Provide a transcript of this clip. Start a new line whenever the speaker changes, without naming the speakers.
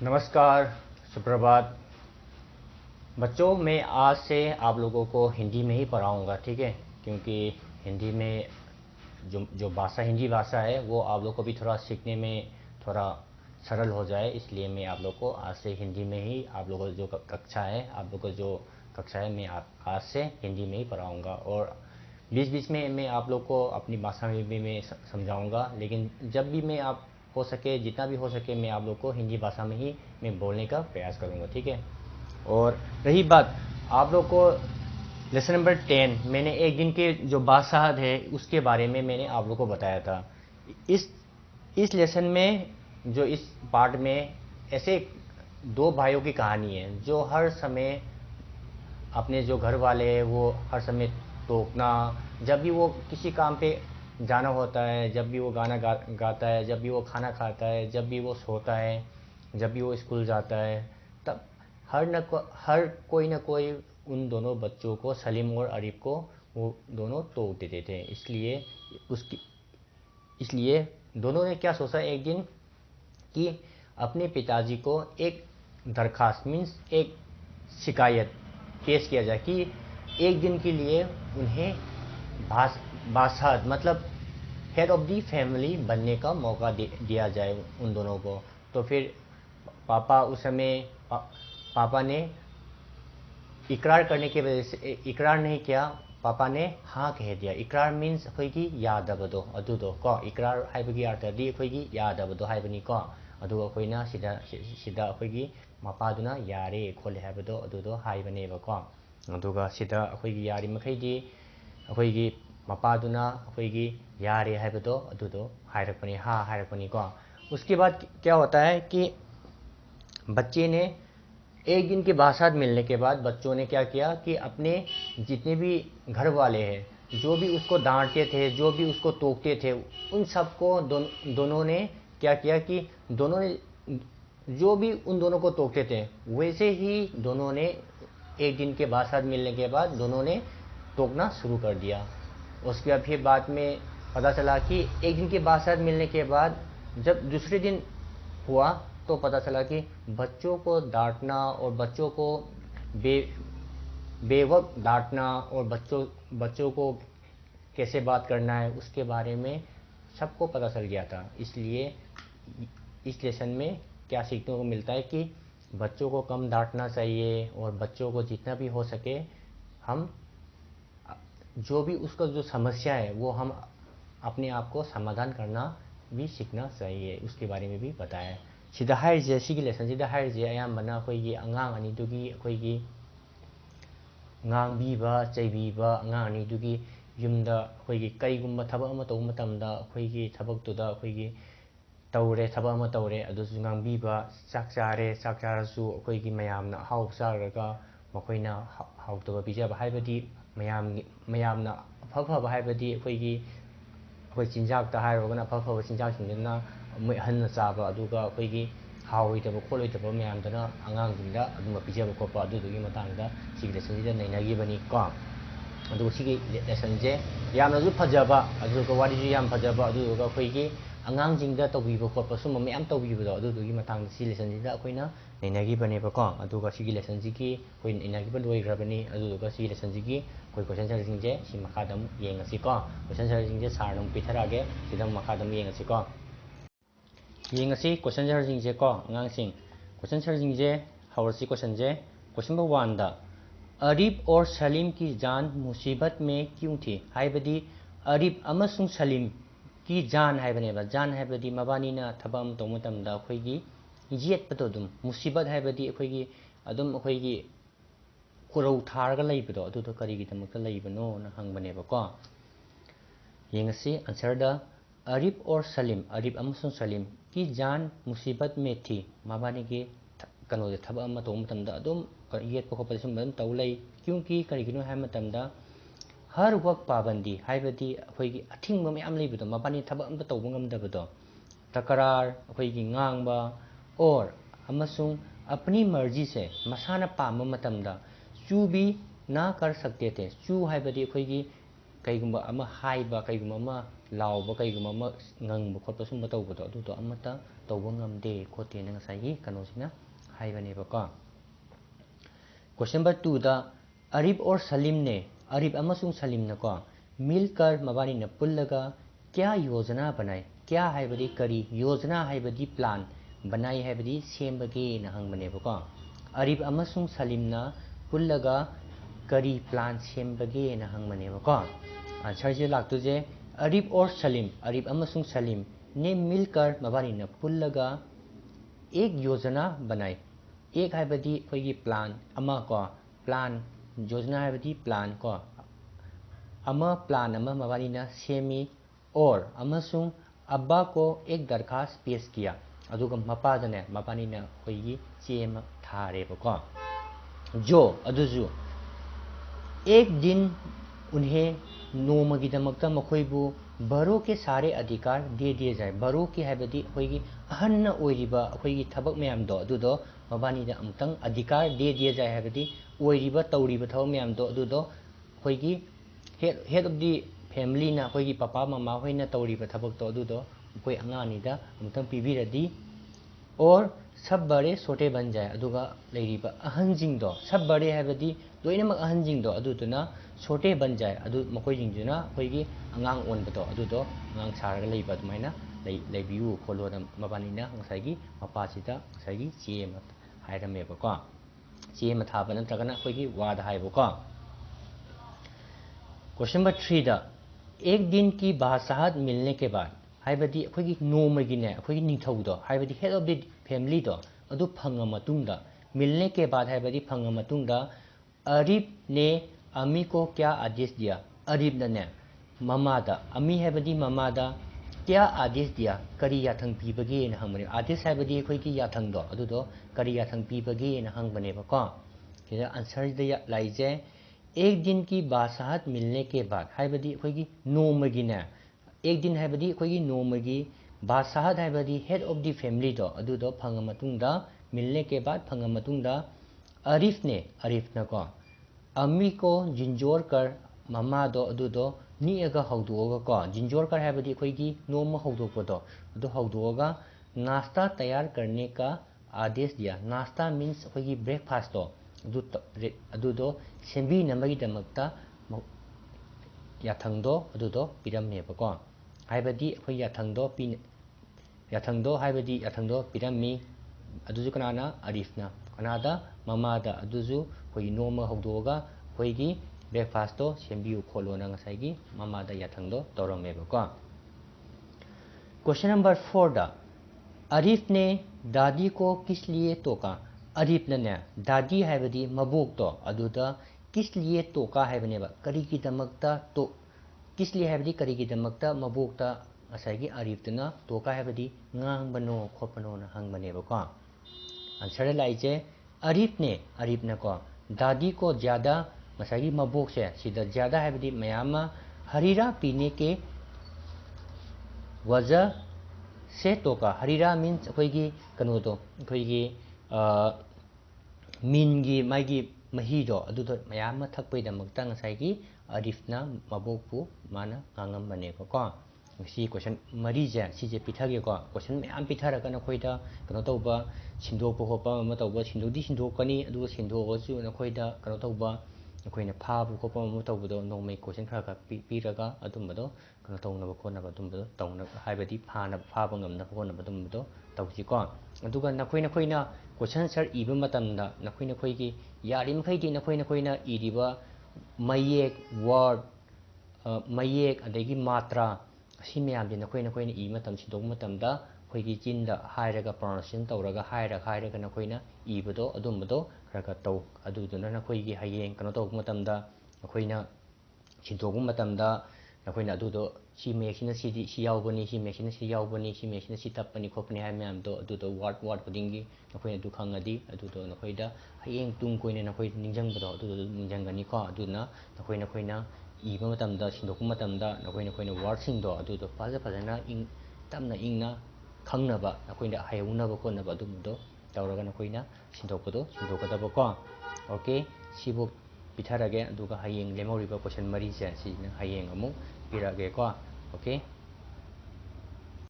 नमस्कार, सुप्रभात। बच्चों, मैं आज से आप लोगों को हिंदी में ही पढ़ाऊँगा, ठीक है? क्योंकि हिंदी में जो जो भाषा हिंदी भाषा है वो आप लोग को भी थोड़ा सीखने में थोड़ा सरल हो जाए, इसलिए मैं आप लोग को आज से हिंदी में ही आप लोगों को जो कक्षा है आप लोग को जो कक्षा है मैं आज से हिंदी में ही पढ़ाऊँगा। और बीच बीच में मैं आप लोग को अपनी भाषा में भी मैं समझाऊँगा, लेकिन जब भी मैं आप हो सके जितना भी हो सके मैं आप लोग को हिंदी भाषा में ही मैं बोलने का प्रयास करूँगा, ठीक है? और रही बात आप लोग को लेसन नंबर 10, मैंने एक दिन के जो बादशाहत है उसके बारे में मैंने आप लोग को बताया था। इस इस लेसन में जो इस पार्ट में ऐसे दो भाइयों की कहानी है जो हर समय अपने जो घर वाले हैं वो हर समय टोकना, जब भी वो किसी काम पे जाना होता है, जब भी वो गाना गाता है, जब भी वो खाना खाता है, जब भी वो सोता है, जब भी वो स्कूल जाता है, तब हर कोई ना कोई उन दोनों बच्चों को, सलीम और अरीफ को, वो दोनों टोक देते थे। उसकी इसलिए दोनों ने क्या सोचा एक दिन कि अपने पिताजी को एक दरखास्त मीन्स एक शिकायत पेश किया जाए कि एक दिन के लिए उन्हें बादशाह मतलब हेड ऑफ दी फैमिली बनने का मौका दिया जाए उन दोनों को। तो फिर पापा उस समय पापा ने इकरार करने की वजह से इकरार नहीं किया, पापा ने हाँ कह दिया। इकरार मीन्स अखोइगी यादबदो अदुदो को इकरार हाइबगी अर्थदि अखोइगी यादबदो हाइबनी को अदुगा अखोइना सिदा अखोइगी मपादुना यारे खोले हाइबदो अदुदो हाइबनेबको अदुगा सिदा अखोइगी यारी मखैदि अखोइगी मपादुना अखोइगी यारे हाइबदो अदुदो हाइरकपनी हाँ हाइरकपनी को। उसके बाद क्या होता है कि बच्चे ने एक दिन के बाद मिलने के बाद बच्चों ने क्या किया कि अपने जितने भी घर वाले हैं जो भी उसको डांटते थे, जो भी उसको टोकते थे, उन सबको दोनों ने क्या किया कि दोनों ने जो भी उन दोनों को टोकते थे वैसे ही दोनों ने एक दिन के बाद मिलने के बाद दोनों ने टोकना शुरू कर दिया। उसके बाद फिर बाद में पता चला कि एक दिन के बाद मिलने के बाद जब दूसरे दिन हुआ तो पता चला कि बच्चों को डांटना और बच्चों को बे बेवक्त डांटना और बच्चों को कैसे बात करना है उसके बारे में सबको पता चल गया था। इसलिए इस लेसन में क्या सीखने को मिलता है कि बच्चों को कम डांटना चाहिए और बच्चों को जितना भी हो सके हम जो भी उसका जो समस्या है वो हम अपने आप को समाधान करना भी सीखना चाहिए, उसके बारे में भी बताया है। सिदा हाइजे सिगी लेसन सिदा हाइजे अयाम्बना अखोइगी अंगांग अनिदुगी अखोइगी ꯉꯥꯡꯕꯤꯕ ꯆꯩꯕꯤꯕ ꯑꯉꯥꯡ ꯑꯅꯤꯗꯨꯒꯤ ꯌꯨꯝꯗ ꯑꯩꯈꯣꯏꯒꯤ ꯀꯩꯒꯨꯝꯕ ꯊꯕꯛ ꯑꯃ ꯇꯧꯕ ꯃꯇꯝꯗ ꯑꯩꯈꯣꯏꯒꯤ ꯊꯕꯛꯇꯨꯗ ꯑꯩꯈꯣꯏꯒꯤ ꯇꯧꯔꯦ, ꯊꯕꯛ ꯑꯃ ꯇꯧꯔꯦ ꯑꯗꯨꯁꯨ ꯉꯥꯡꯕꯤꯕ, ꯆꯥꯛ ꯆꯥꯔꯦ, ꯆꯥꯛ ꯆꯥꯔꯁꯨ ꯑꯩꯈꯣꯏꯒꯤ ꯃꯌꯥꯝꯅ ꯑꯍꯥꯎꯕ ꯆꯥꯔꯒ ꯃꯈꯣꯏꯅ ꯍꯥꯎꯇꯕ ꯄꯤꯖꯕ, ꯍꯥꯏꯕꯗꯤ ꯃꯌꯥꯝꯅ ꯑꯐ ꯐꯕ ꯍꯥꯏꯕꯗꯤ ꯑꯩꯈꯣꯏ ꯆꯤꯟꯖꯥꯛꯇ ꯍꯥꯏꯔꯨꯔꯒꯅ ꯑꯐ ꯐꯕ ꯆꯤꯟꯖꯥꯛꯁꯤꯡꯗꯨꯅ ꯃꯣꯏ ꯑꯍꯟꯅ ꯆꯥꯕ, ꯑꯗꯨꯒ ꯑꯩꯈꯣꯏꯒꯤ ꯍꯥꯎꯔꯣꯏꯗꯕ ꯈꯣꯠꯂꯣꯏꯗꯕ ꯃꯌꯥꯝꯗꯨꯅ ꯑꯉꯥꯡꯁꯤꯡꯗ ꯑꯗꯨꯝꯕ ꯄꯤꯖꯕ ꯈꯣꯠꯄ, ꯑꯗꯨꯗꯨꯒꯤ ꯃꯇꯥꯡꯗ ꯁꯤꯒꯤ ꯂꯦꯁꯟꯁꯤꯗ ꯅꯩꯅꯈꯤꯕꯅꯤ ꯀꯣ꯫ ꯑꯗꯨꯒ ꯁꯤꯒꯤ ꯂꯦꯁꯟꯁꯦ ꯌꯥꯝꯅꯁꯨ ꯐꯖꯕ, ꯑꯗꯨꯒ ꯋꯥꯔꯤꯁꯨ ꯌꯥꯝ ꯐꯖꯕ, ꯑꯗꯨꯗꯨꯒ ꯑꯩꯈꯣꯏꯒꯤ ꯑꯉꯥꯡꯁꯤꯡꯗ ꯇꯧꯕꯤꯕ ꯈꯣꯠꯄ ꯁꯨꯝꯕ ꯃꯌꯥꯝ ꯇꯧꯕꯤꯕꯗꯣ ꯑꯗꯨꯗꯨꯒꯤ ꯃꯇꯥꯡꯗ ꯁꯤ ꯂꯦꯁꯟꯁꯤꯗ ꯑꯩꯈꯣꯏꯅ ꯅꯩꯅꯈꯤꯕꯅꯦꯕꯀꯣ꯫ ꯑꯗꯨꯒ ꯁꯤꯒꯤ ꯂꯦꯁꯟꯁꯤꯒꯤ ꯑꯩꯈꯣꯏ ꯅꯩꯅꯈꯤꯕ ꯂꯣꯏꯈ꯭ꯔꯕꯅꯤ꯫ ꯑꯗꯨꯗꯨꯒ ꯁꯤꯒꯤ ꯂꯦꯁꯟꯁꯤꯒꯤ ꯑꯩꯈꯣꯏ ꯀꯣꯏꯁꯟ ꯑꯟꯁꯔꯁꯤꯡꯁꯦ ꯁꯤ ꯃꯈꯥꯗ ꯑꯃꯨꯛ ꯌꯦꯡꯉꯁꯤꯀꯣ꯫ ꯀꯣꯏꯁꯟ ꯑꯟꯁꯔꯁꯤꯡꯁꯦ ꯁꯥꯔꯅ ꯑꯃꯨꯛ ꯄꯤꯊꯔꯛꯑꯒꯦ, ꯁꯤꯗ ꯑꯃꯨꯛ ꯃꯈꯥꯗ ꯑꯃꯨꯛ ꯌꯦꯡꯉꯁꯤꯀꯣ꯫ ꯌꯦꯡꯉꯁꯤ ꯀꯣꯏꯁꯟ ꯑꯟꯁꯔꯁꯤꯡꯁꯦꯀꯣ ꯑꯉꯥꯡꯁꯤꯡ꯫ क्वेश्चन सर्जिंग हौरसी क्वेश्चन क्वेश्चन नंबर 1 अरीफ और सलीम की जान मुसीबत में क्यों थी हाइबदी अरीफ अमसुंग सलीम की जान हाइबनेबा जान हाइबदी मबानीना थबम तौमतमदा अखोइगी येतपदो दुम मुसीबत हाइबदी अखोइगी अदुम अखोइगी कुरौ थारगा लैबदो अदुदो करिगिदमकता लैबनो ना हंगबनेबको। येंगसी आंसर द अरीफ और सलीम अरीफ अमसुंग सलीम की जान मुसीबत में थी मबानी के कनोदे थबक अमा तौबा मतमदा अदुम येतप खोपा सुम तौ लै क्योंकि करिगिनो हाय मतमदा हर वक्त पाबंदी हाइबदी अखोइगी अथिंगबा मयाम लैबदो मबानी थबक अमता तौबा ngamdabado तकरार अखोइगी ngang और अमसुंग अपनी मर्जी से मसाना पाम मतमदा चू भी ना कर सकते थे। चू हाइबदी अखोइगी कईगुम्बा अमा हाइबा कईगुम्बा अमा लाउबा कईगुम्बा अमा ngang खोपा सुम तौबदो अदुदो अमता tꯧba ngamde khote na ngasai kanosina haibane-ba-ko. Question number 2 da Arif और सलीम ने Arif अमसुंग सलीम ने को मिलकर मबानी ने पुल्लगा क्या योजना बनाई क्या है बदी करी योजना है बदी प्लान बनाई है बदी सेमबगे न हंगबने-बा-को. Arif अमसुंग सलीम ना पुल्लगा करी प्लान सेमबगे न हंगबने-बा-को. आंसर जे लागतुजे Arif और सलीम Arif अमसुंग सलीम ने मिलकर मबानी ने पुल्लगा एक योजना बनाई. एक है बदी कोई प्लान अमा को प्लान योजना है बदी प्लान को अमा प्लान अमा मबानी ना सेमी और अमसुंग अब्बा को एक दरखास्त पेश किया. अदुगा मपादने मबानी ना कोई चेम थारे-बा-को. जो अदुजु एक दिन उन्हें नोमगिदमक्ता मखोइबु बरो के सारे अधिकार दे दिए जाए. बरो की है बदी कोई अहन्न ओइरिबा कोई थबक मैम दो अदुदो मबानी दा अमतंग अधिकार दे दिए जाए है बदी ओइरिबा तौरिबा थबक मैम दो अदुदो कोई हेड ऑफ दी फैमिली ना कोई पापा मामा होइना तौरिबा थबक तो अदुदो कोई अंगानी दा अमतंग पीबीरदी और सब बड़े छोटे बन जाए. अदुगा लेरिबा अहनजिंग दो सब बड़े है बदी लोइनमक अहनजिंग दो अदुदुना छोटे बन जाए. अदु मकोइजिंगजुना कोई अंगांग ओनबदो अदुदो अंगांग सारगा लेइबा दुमाइना लेबियु खोलोना मबानीना ngसाइगी मपासिदा ngसाइगी चेम हाइरमे-बा-को. चेम थाबा नत्रगना कोई वाद हाइबो-को. क्वेश्चन नंबर 3 दा एक दिन की बादशाहत मिलने के बाद हाइबदी कोई नोमगी ने कोई निथौदो हाइबदी हेड ऑफ द फैमिली दो अदु फंगा मतुंगदा मिलने के बाद हाइबदी फंगा मतुंगदा अरीफ ने अमी को क्या आदेश दिया. अरीफ ने ममादा अमी हाइबदी ममादा क्या आदेश दिया करी याथंग पीबगे न हंगबने. आदेश हाइबदी कोई की याथंग दो अदुदो करी याथंग पीबगे न हंगबने-बा-को. किदा आंसर द लाइजे एक दिन की बादशाहत मिलने के बाद हाइबदी कोई की नोमगी ने एक दिन हाइबदी कोई की नोमगी बादशाहत हाइबदी हेड ऑफ द फैमिली दो अदुदो फंगा मतुंगदा मिलने के बाद फंगा मतुंगदा अरीफ न को अम्मी को जिंजोर कर ममा दो अदुदो नीगा हौदोगा को जिंजोर कर हाइबदी कोई की नोम हौदोपदो अदु हौदोगा नाश्ता तैयार करने का आदेश दिया. नाश्ता मीन्स कोई की ब्रेकफास्ट दो अदुदो सेंबी नमगी दमक्ता याथंगदो अदुदो पिरमे-बा-को. हाइबदी कोई याथंगदो हाइबदी याथंगदो पिरमी अदुजु कनाना अरीफना कनादा ममादा अदुजु कोई नोम हौदोगा कोई की ब्रेकफास्ट दो सेंबियु खोलोना ngसाइगी ममादा याथंगदो तौरमे-बा-को. क्वेश्चन नंबर 4 दा अरीफ ने दादी को किस लिए टोका. अरीफ ने दादी हाइबदी मबोक तो अदुदा किस लिए टोका हाइबनेबा करीगी दमक्ता तो किस लिए हाइबदी करीगी दमक्ता मबोकता ngसाइगी अरीफतना टोका हाइबदी ngangbano khopano na hangबने-बा-को. आंसर लाइजे अरीफ ने को दादी को ज्यादा ngसाइगी मबोक से सीधा ज्यादा हाइबदी मयामा हरीरा पीने के वजह से टोका. हरीरा मीन्स कोई की कनोदो कोई की मीनगी माइगी महीदो अदुदो मयाम थकपैदमक्ता ngसाइगी अरीफना मबोकपु माना nganगम-बने-बा-को. सी क्वेश्चन मरीजे सीजे पिथागे-को क्वेश्चन मयाम पिथारगा नखोइदा कनो तौबा सिंदोकपो खोपा मम तौबा सिंदोदी सिंदोकनी अदुगा सिंदोगसु नखोइदा कनो तौबा नखोइना फाबु खोपा मम तौबदो नोमै क्वेश्चन खरा पीरगा अदुमबदो कनो तौनबा खोनबा अदुमबदो तौना हाइबदी फाबा ngamnaba खोनबा अदुमबदो तौजी-को. अदुगा नखोइना क्वेश्चन सर इबा मतमदा नखोइगी यारिमखैदि नखोइना इरिबा मयेक वर्ड मयेक अदगी मात्रा सी मयामदि नखोइना इ मतम सिंदोक मतमदा खोइगी चिंदा हाइरगा प्रोनाउंसिएशन तौरगा हाइरगा नखोइना इबदो अदुमबदो खरगा तौ अदुदुना नखोइगी हयेंग कनो तौक मतमदा नखोइना सिंदोक मतमदा नखोइना अदुदो सी मेक्सिना सी यावबनी सी मेक्सिना सी यावबनी सी मेक्सिना सी तपनी खोपनी हाइ मयामदो अदुदो वर्ड खुदिंगी नखोइना दु खंगदी अदुदो नखोइदा हयेंग तुंग कोइने नखोइ निंजंगबदो अदुदो निंजंगनी-को. अदुना नखोइना इबा मतमदा सिंदोक मतमदा नखोइना वर्ड सिंगदो अदुदो फजना तमना इंगना खंगनबा नखोइना हायौनबा खोनबा अदुमदो तौरगा नखोइना सिंदोकदबा-को. ओके सिबो पिथारगे अदुगा हयेंग लेमौरिबा क्वेश्चन मरीजे सिना हयेंग अमु पिरागे-को. ओके.